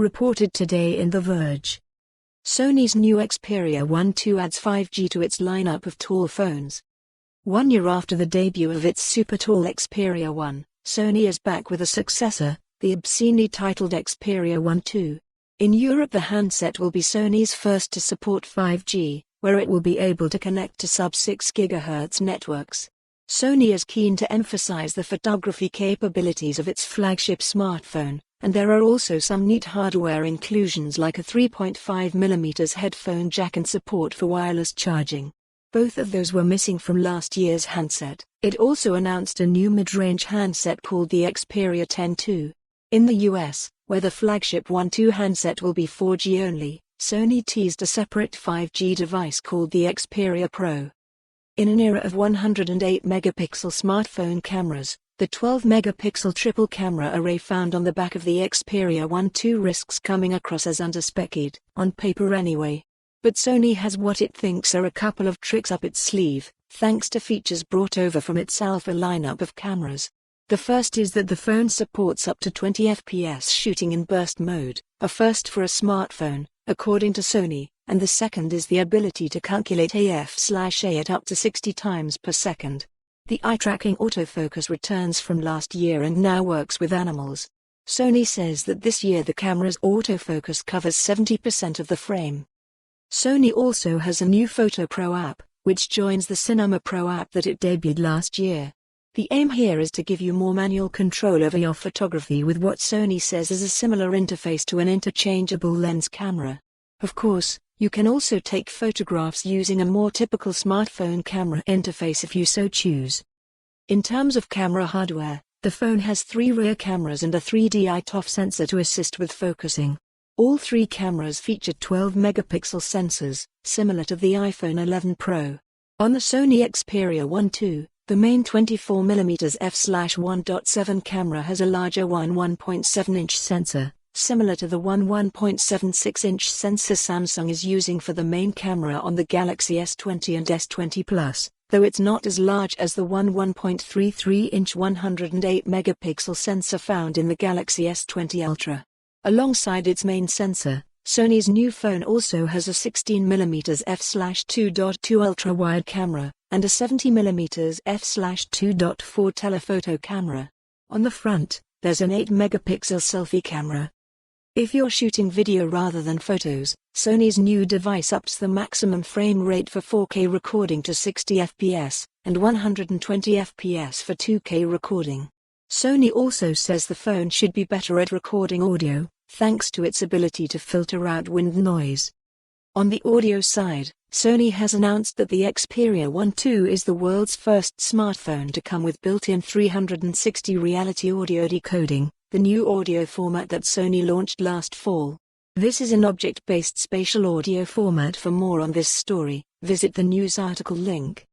reported today in The Verge. Sony's new Xperia Pro adds 5G to its lineup of tall phones. 1 year after the debut of its super-tall Xperia Pro, Sony is back with a successor, the obscenely titled Xperia Pro. In Europe, the handset will be Sony's first to support 5G, where it will be able to connect to sub-6 GHz networks. Sony is keen to emphasize the photography capabilities of its flagship smartphone, and there are also some neat hardware inclusions like a 3.5mm headphone jack and support for wireless charging. Both of those were missing from last year's handset. It also announced a new mid-range handset called the Xperia Pro. In the US, where the flagship Pro handset will be 4G only, Sony teased a separate 5G device called the Xperia Pro. In an era of 108-megapixel smartphone cameras, the 12-megapixel triple camera array found on the back of the Xperia Pro risks coming across as under-specced, on paper anyway. But Sony has what it thinks are a couple of tricks up its sleeve, thanks to features brought over from its alpha lineup of cameras. The first is that the phone supports up to 20 FPS shooting in burst mode, a first for a smartphone, according to Sony, and the second is the ability to calculate AF/A at up to 60 times per second. The eye-tracking autofocus returns from last year and now works with animals. Sony says that this year the camera's autofocus covers 70% of the frame. Sony also has a new Photo Pro app, which joins the Cinema Pro app that it debuted last year. The aim here is to give you more manual control over your photography with what Sony says is a similar interface to an interchangeable lens camera. Of course, you can also take photographs using a more typical smartphone camera interface if you so choose. In terms of camera hardware, the phone has 3 rear cameras and a 3D autofocus sensor to assist with focusing. All 3 cameras feature 12-megapixel sensors, similar to the iPhone 11 Pro. On the Sony Xperia Pro, the main 24mm f/1.7 camera has a larger 1.7-inch sensor, similar to the 1.76-inch sensor Samsung is using for the main camera on the Galaxy S20 and S20 Plus, though it's not as large as the 1.33-inch 108-megapixel sensor found in the Galaxy S20 Ultra. Alongside its main sensor, Sony's new phone also has a 16mm f/2.2 ultra-wide camera, and a 70mm f/2.4 telephoto camera. On the front, there's an 8-megapixel selfie camera. If you're shooting video rather than photos, Sony's new device ups the maximum frame rate for 4K recording to 60 FPS, and 120 FPS for 2K recording. Sony also says the phone should be better at recording audio, thanks to its ability to filter out wind noise. On the audio side, Sony has announced that the Xperia Pro is the world's first smartphone to come with built-in 360 reality audio decoding, the new audio format that Sony launched last fall. This is an object-based spatial audio format. For more on this story, visit the news article link.